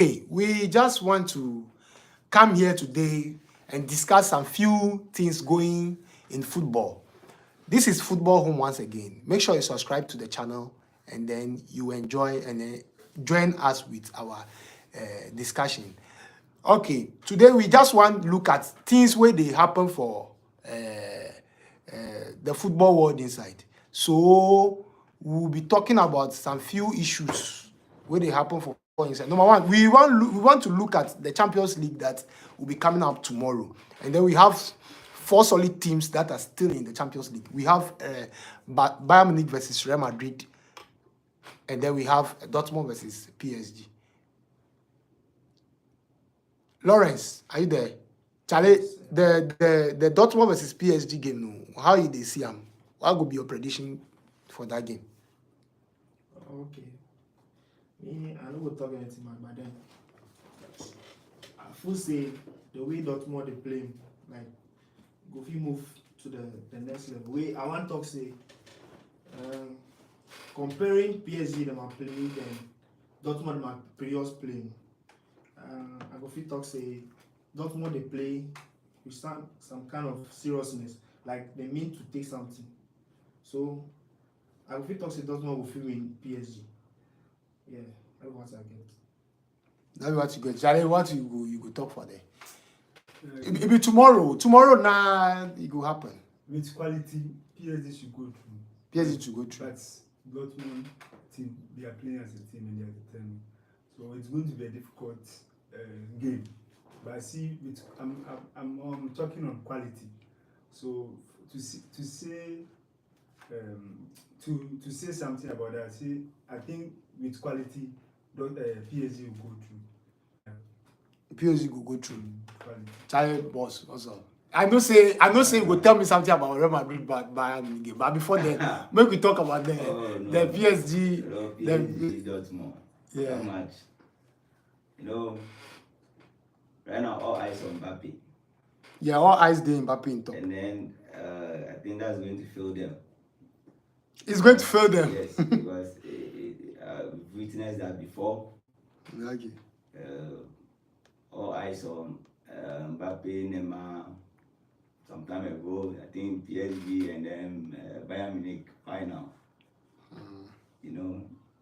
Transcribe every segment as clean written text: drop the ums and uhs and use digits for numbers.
Hey, we just want to come here today and discuss some few things going in football. This is Football Home once again. Make sure you subscribe to the channel and then you enjoy and join us with our discussion. Okay, today we just want to look at things where they happen for the football world inside. So we'll be talking about some few issues where they happen for inside. Number one, we want to look at the Champions League that will be coming up tomorrow, and then we have four solid teams that are still in the Champions League. We have Bayern Munich versus Real Madrid, and then we have Dortmund versus PSG. Lawrence, are you there? Charlie, the Dortmund versus PSG game, no, how you they see them? What would be your prediction for that game? Okay. Me, I don't go talk anything, man, but then I feel say the way Dortmund they play, like go fi move to the next level. Way I want to talk say comparing PSG them are playing then Dortmund my previous playing. I go fi talk say Dortmund they play with some kind of seriousness, like they mean to take something. So I go fi talk say Dortmund will fi win PSG. Yeah, that's what I get. That's what you get. Charlie, what you go talk for there? It be tomorrow. Tomorrow it will happen. With quality, PSG should go through. PSG should go through. But Dortmund team, they are playing as a team and they are determined. So it's going to be a difficult game. But I see, I'm talking on quality. So to say something about that, I think with quality, PSG will go through. PSG will go through. Quality. Charlie, boss, what's up? I know say you go tell me something about Real Madrid but Bayern game. But before then, make we talk about the PSG. PSG Dortmund. Yeah. How much? Right now all eyes on Mbappe. Yeah, all eyes dey Mbappe in top. And then I think that's going to fail them. It's going to fail them. Yes, because we've witnessed that before. Okay. All eyes on Mbappe, Neymar. Some time ago, I think PSG and then Bayern Munich final.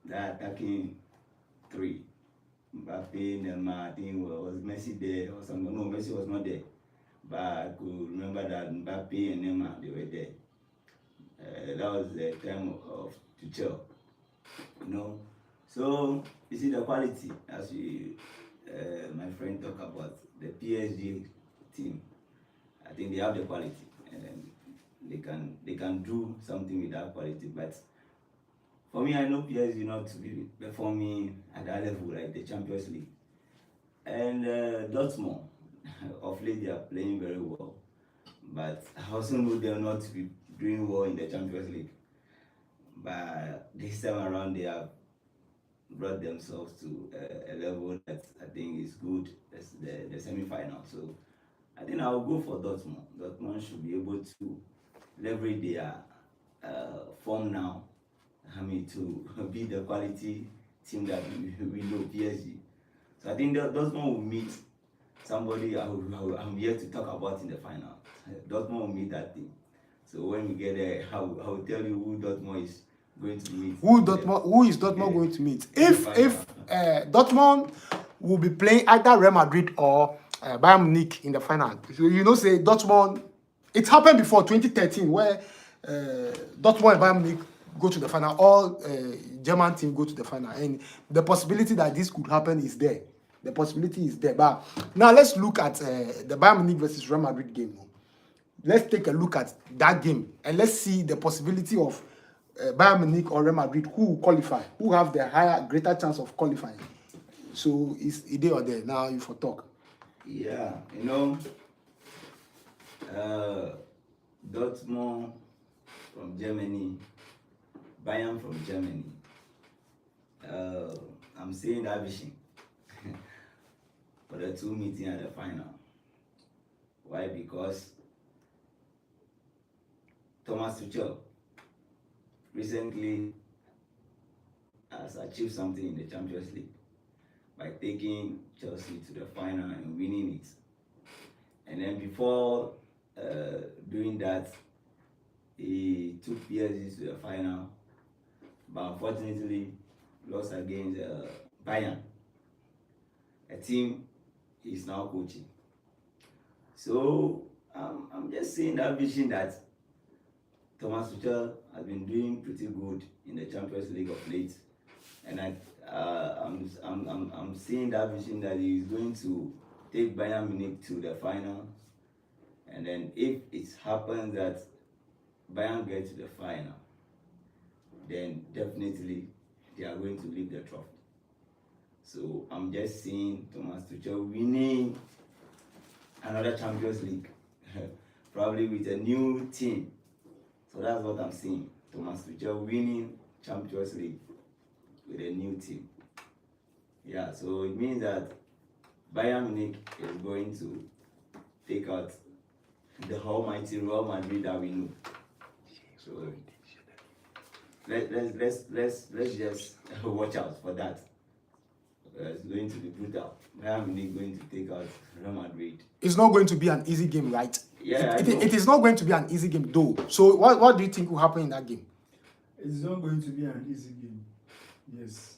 That attacking three. Mbappe, Neymar, I think was Messi there or something. No, Messi was not there. But I could remember that Mbappe and Neymar, they were there. That was the time of Tuchel. So you see the quality as my friend talk about the PSG team. I think they have the quality and they can do something with that quality. But for me, I know PSG not to be performing at that level like the Champions League. And Dortmund, of late they are playing very well. But I also know they are not to be doing well in the Champions League. But this time around they have brought themselves to a level that I think is good. That's the semi-final. So I think I will go for Dortmund. Dortmund should be able to leverage their form now. To be the quality team that we know, PSG. So I think Dortmund will meet somebody I'm here to talk about in the final. Dortmund will meet that team. So when we get there, I will tell you who Dortmund is going to meet. Who is Dortmund going to meet? If Dortmund will be playing either Real Madrid or Bayern Munich in the final. So say Dortmund. It happened before 2013 where Dortmund and Bayern Munich go to the final. All German team go to the final, and the possibility that this could happen is there. The possibility is there. But now let's look at the Bayern Munich versus Real Madrid game. Let's take a look at that game and let's see the possibility of Bayern Munich or Real Madrid who will qualify, who have the greater chance of qualifying. So it's a day or there. Now you for talk. Yeah, Dortmund from Germany, Bayern from Germany. I'm seeing that vision for the two meetings at the final. Why? Because Thomas Tuchel recently has achieved something in the Champions League. by taking Chelsea to the final and winning it. And then before doing that, he took PSG to the final, but unfortunately lost against Bayern, a team he's now coaching. So I'm just seeing that vision that Thomas Tuchel has been doing pretty good in the Champions League of late, and I'm seeing that vision that he's going to take Bayern Munich to the final, and then if it happens that Bayern get to the final, then definitely they are going to lift the trophy. So I'm just seeing Thomas Tuchel winning another Champions League, probably with a new team. So that's what I'm seeing. Thomas Tuchel winning Champions League with a new team. Yeah, so it means that Bayern Munich is going to take out the almighty Real Madrid that we know. So let's just watch out for that. It's going to be brutal. Bayern Munich going to take out Real Madrid. It's not going to be an easy game, right? Yeah, it is not going to be an easy game, though. So what do you think will happen in that game? It's not going to be an easy game. Yes,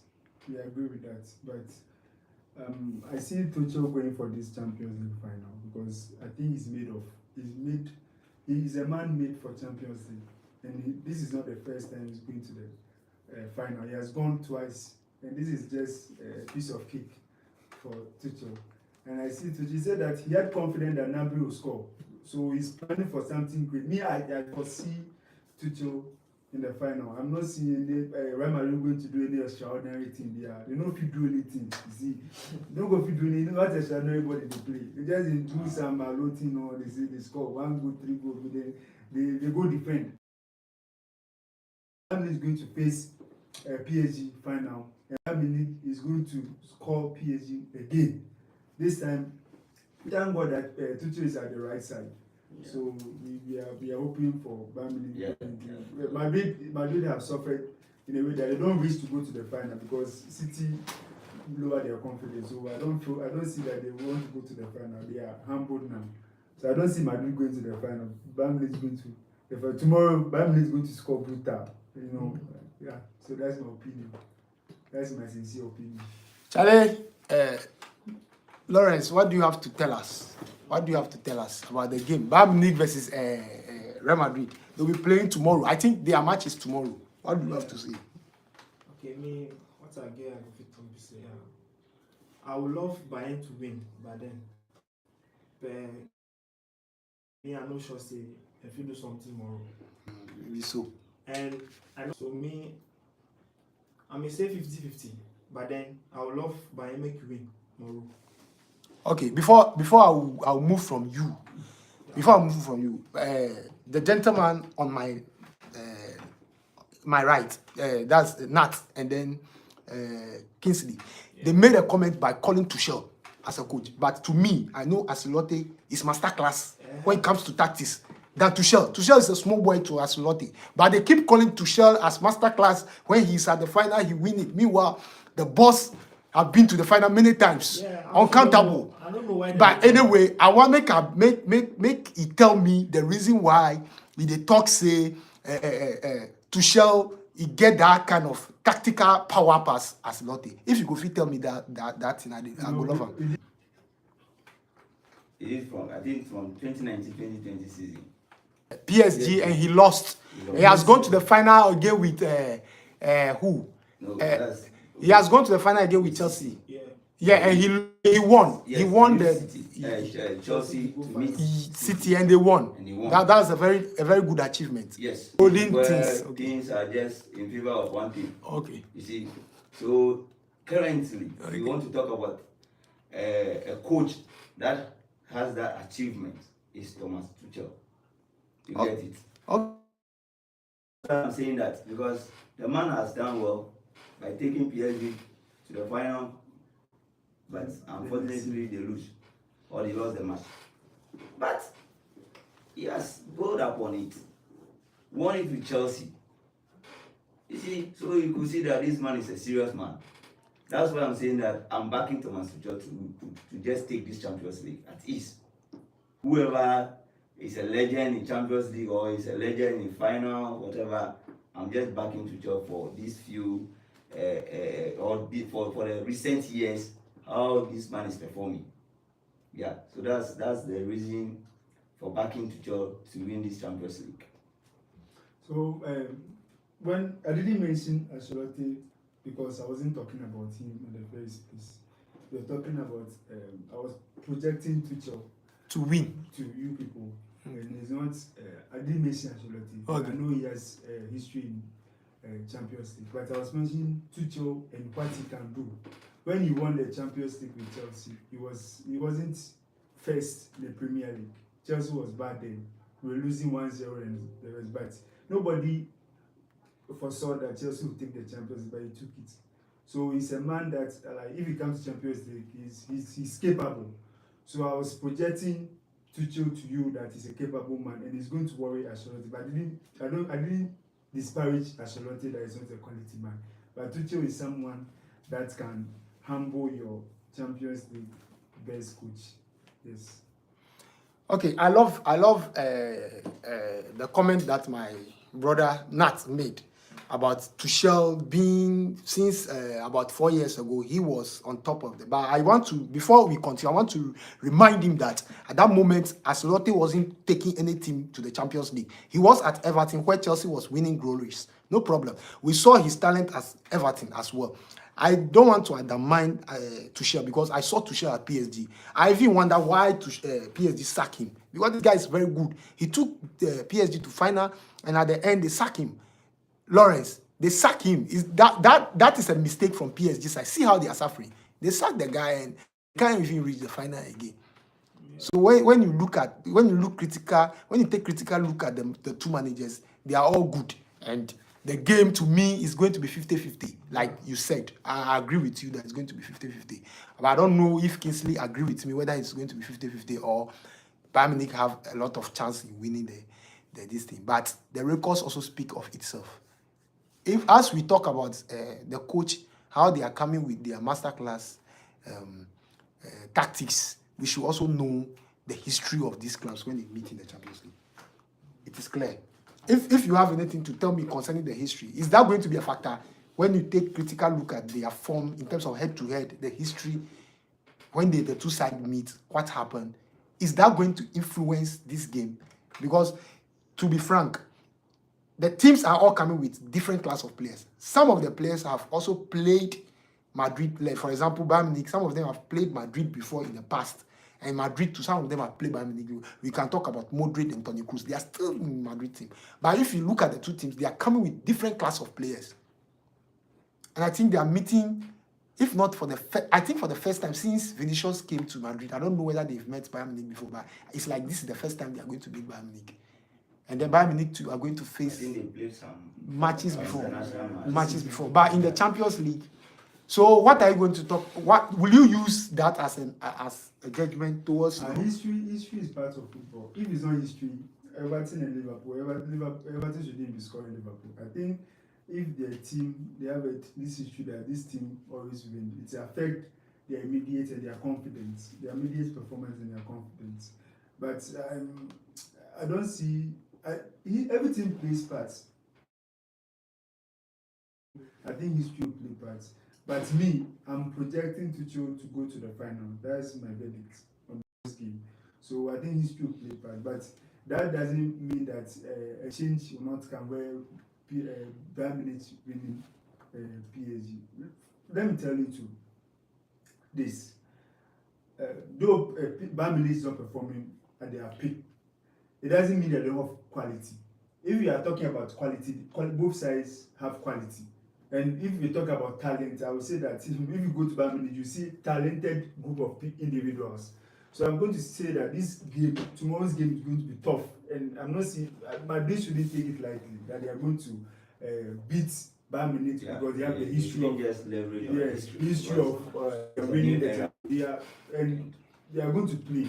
we agree with that. But I see Tuchel going for this Champions League final because I think he's a man made for Champions League. And this is not the first time he's going to the final. He has gone twice. And this is just a piece of cake for Tuchel. And I see Tuchel, he said that he had confidence that Gnabry will score. So he's planning for something great. Me, I foresee Tuchel in the final. I'm not seeing any Real Madrid going to do any extraordinary thing there. They don't fit do anything. You see, they don't go fit do anything. What extraordinary body they play. They just do some routine or they say they score 1 goal, 3 goals, but then they go defend. Real is going to face PSG final. And Real Madrid is going to score PSG again. This time, thank God that Tuchel is at the right side. Yeah. So we are hoping for Bayern Munich. Yeah. Madrid have suffered in a way that they don't wish to go to the final because City lower their confidence. So I don't see that they want to go to the final. They are humbled now. So I don't see Madrid going to the final. Bayern Munich is going to tomorrow. Bayern Munich is going to score brutal. You know, yeah. So that's my opinion. That's my sincere opinion. Charlie, Lawrence, what do you have to tell us? What do you have to tell us about the game? Bayern Munich versus Real Madrid. They'll be playing tomorrow. I think their match is tomorrow. What do you have to say? Okay, me, what I get, I go fit to say, I would love Bayern to win, but me, I'm not sure say if you do something tomorrow. Maybe so. And I know, so me, I may say 50-50, but then I would love Bayern make you win tomorrow. Okay, before I'll move from you. Before I move from you, the gentleman on my right, that's Nat, and then Kingsley. Yeah. They made a comment by calling Tuchel as a coach, but to me, I know Ancelotti is masterclass when it comes to tactics. That Tuchel is a small boy to Ancelotti, but they keep calling Tuchel as masterclass when he's at the final, he win it. Meanwhile, the boss have been to the final many times, uncountable. I don't know why. But anyway, I want make he tell me the reason why they talk say Tuchel he get that kind of tactical power pass as Lotte. If you go fit tell me that thing, I go love him. It is from 2019-2020 season. PSG, yes. And he lost. He has gone to the final again with who? No, he has gone to the final again with Chelsea. Yeah, and he won. Yes, he won Chelsea to meet City, and they won. That's a very good achievement. Yes. Things are just in favor of one thing. Okay. You see, so currently we want to talk about a coach that has that achievement is Thomas Tuchel. You get it? Okay. I'm saying that because the man has done well by taking PSG to the final, but unfortunately they lose or they lost the match. But he has built up on it, won it with Chelsea. You see, so you could see that this man is a serious man. That's why I'm saying that I'm backing Thomas Tuchel to just take this Champions League at ease. Whoever is a legend in Champions League or is a legend in final, whatever, I'm just backing Tuchel for these few for the recent years, how this man is performing. Yeah, so that's the reason for backing Tuchel to win this Champions League. So when I didn't mention Ancelotti because I wasn't talking about him in the first place. We were talking about I was projecting Tuchel to win. to you people, and it's not. I didn't mention Ancelotti. Okay. I know he has history in Champions League, but I was mentioning Tuchel and what he can do. When he won the Champions League with Chelsea, he wasn't first in the Premier League. Chelsea was bad then. We were losing 1-0 and the rest, but nobody foresaw that Chelsea would take the Champions League, but he took it. So he's a man that, like, if he comes to Champions League, he's capable. So I was projecting Tuchel to you that he's a capable man and he's going to worry Ancelotti. But I didn't disparage Ancelotti that he's not a quality man. But Tuchel is someone that can humble your Champions League best coach. Yes. Okay, I love the comment that my brother Nat made about Tuchel being, since about 4 years ago, he was on top of the. But I want to, before we continue, I want to remind him that at that moment, Ancelotti wasn't taking any team to the Champions League. He was at Everton, where Chelsea was winning glories. No problem. We saw his talent as Everton as well. I don't want to undermine Tuchel because I saw Tuchel at PSG. I even wonder why PSG sacked him, because this guy is very good. He took PSG to final, and at the end they sacked him. Lawrence, they sack him. That is a mistake from PSG side. See how they are suffering. They sack the guy and can't even reach the final again. So when you take critical look at the two managers, they are all good. And the game to me is going to be 50-50. Like you said, I agree with you that it's going to be 50-50. But I don't know if Kingsley agree with me whether it's going to be 50-50 or Bayern Munich have a lot of chance in winning this thing. But the records also speak of itself. If, as we talk about the coach, how they are coming with their masterclass tactics, we should also know the history of these clubs when they meet in the Champions League. It is clear. If you have anything to tell me concerning the history, is that going to be a factor when you take critical look at their form in terms of head-to-head, the history, when the two sides meet, what happened? Is that going to influence this game? Because, to be frank, the teams are all coming with different class of players. Some of the players have also played Madrid. Like, for example, Bayern Munich, some of them have played Madrid before in the past. And Madrid, to some of them have played Bayern Munich. We can talk about Modric and Toni Kroos. They are still in the Madrid team. But if you look at the two teams, they are coming with different class of players. And I think they are meeting, if not for the I think for the first time since Vinicius came to Madrid. I don't know whether they've met Bayern Munich before, but it's like this is the first time they are going to meet Bayern Munich. And then Bayern Munich too are going to face I think they played some matches before. international Matches before. But in the Champions League. So what are you going to talk? What will you use that as a judgment towards? History is part of football. If it's not history, Everton and Liverpool, Everton shouldn't be scoring Liverpool. I think if their team, they have this history that this team always win, it affects their immediate and their confidence, their immediate performance and their confidence. But I don't see. Everything plays parts. I think history will play parts. But me, I'm projecting Tuchel to go to the final. That's my verdict on this game. So I think history will play part. But that doesn't mean that a change will not come where Bayern Munich winning PSG. Let me tell you too. This. Though Bayern Munich is not performing at their peak, it doesn't mean that they have quality. If we are talking about quality, both sides have quality. And if we talk about talent, I would say that if you go to Bayern Munich, you see talented group of individuals. So I'm going to say that this game, tomorrow's game is going to be tough. And I'm not saying, Madrid shouldn't take it lightly, that they are going to beat Bayern Munich because they have the history of winning the championship. And they are going to play.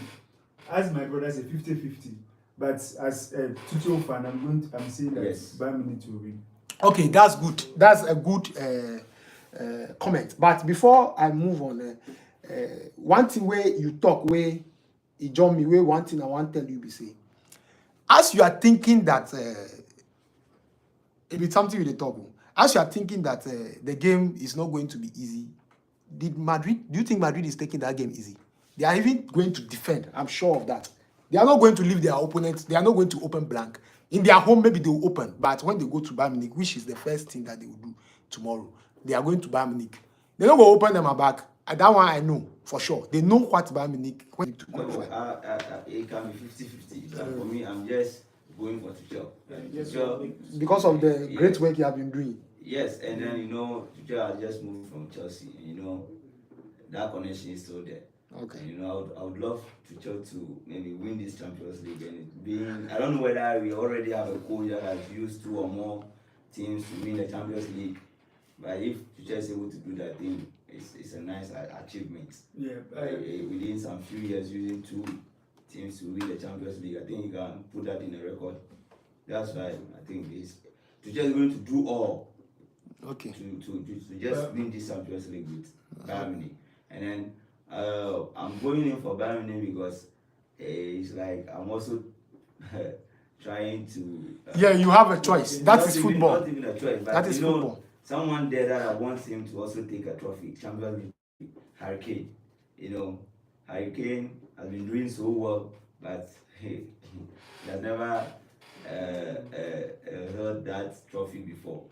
As my brother said, 50-50. But as a Tuchel fan, I'm saying that Bayern Munich will win. Okay, that's good. That's a good comment. But before I move on, one thing where you talk, where you join me, where one thing I want to tell you, be say, as you are thinking that it be something with the talk, as you are thinking that the game is not going to be easy, do you think Madrid is taking that game easy? They are even going to defend. I'm sure of that. They are not going to leave their opponents. They are not going to open blank. In their home, maybe they will open. But when they go to Bayern Munich, which is the first thing that they will do tomorrow, they are going to Bayern Munich. They don't go open them back. That one I know for sure. They know what Bayern Munich going to qualify. It can be 50-50. So for me, I'm just going for Tuchel. Yes, Because of the great work you have been doing. Yes, and then Tuchel has just moved from Chelsea. That connection is still there. Okay. And, I would love Tuchel to maybe win this Champions League, and I don't know whether we already have a coach that has used 2 or more teams to win the Champions League. But if Tuchel is able to do that thing, it's a nice achievement. Yeah. Within some few years, using 2 teams to win the Champions League, I think he can put that in a record. That's why I think Tuchel is going to do all. Okay. To just win this Champions League with Bayern Munich. And then I'm going in for Bayern Munich because it's like I'm also trying to. Yeah, you have a choice. That is football. Not even a choice. But that is football. Someone there that wants him to also take a trophy, Champions League, Harry Kane. Harry Kane has been doing so well, but he has never held that trophy before.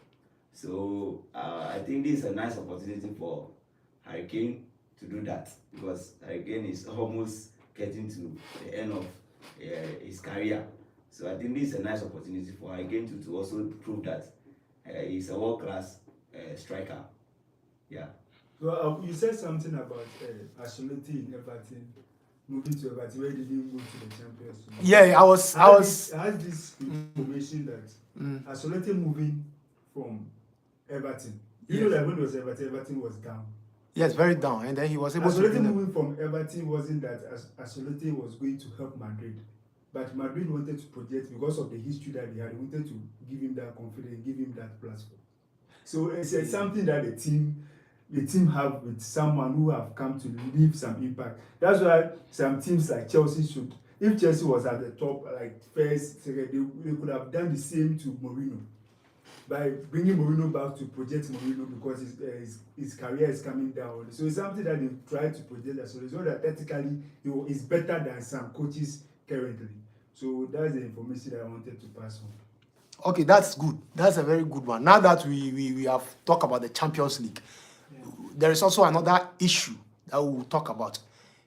So I think this is a nice opportunity for Harry Kane to do that, because Harry Kane is almost getting to the end of his career. So I think this is a nice opportunity for Harry Kane to also prove that he's a world-class striker. Yeah. Well, you said something about Ancelotti in Everton, moving to Everton, where did he move to the Champions League? Yeah, I was. I had this information that Ancelotti moving from Everton. You know that when it was Everton was down. Yes, very down, and then he was able to. Ancelotti moving from Everton wasn't that Ancelotti was going to help Madrid, but Madrid wanted to project, because of the history that they had, they wanted to give him that confidence, give him that platform. So it's something that the team have with someone who have come to leave some impact. That's why some teams like Chelsea should, if Chelsea was at the top, like first, second, they could have done the same to Mourinho, by bringing Mourinho back to project Mourinho, because his career is coming down. So it's something that they try to project as well. So that technically he is better than some coaches currently. So that's the information that I wanted to pass on. Okay, that's good. That's a very good one. Now that we have talked about the Champions League, there is also another issue that we will talk about.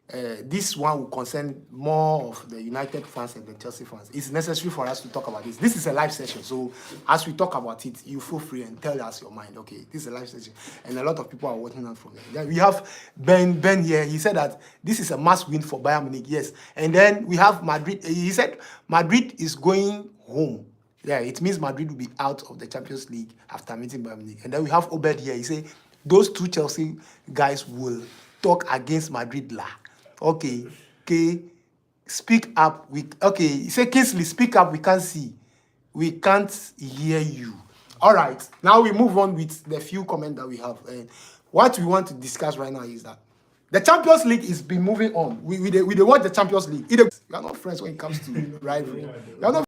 This one will concern more of the United fans and the Chelsea fans. It's necessary for us to talk about this. This is a live session, so as we talk about it, you feel free and tell us your mind. Okay, this is a live session, and a lot of people are watching us from there. Then we have Ben here. He said that this is a must win for Bayern Munich. Yes, and then we have Madrid. He said Madrid is going home. Yeah, it means Madrid will be out of the Champions League after meeting Bayern Munich. And then we have Obed here. He said those 2 Chelsea guys will talk against Madrid. Okay, speak up. He said, Kingsley, speak up. We can't see. We can't hear you. All right, now we move on with the few comments that we have. What we want to discuss right now is that the Champions League is been moving on. We watch the Champions League. We are not friends when it comes to rivalry. We are not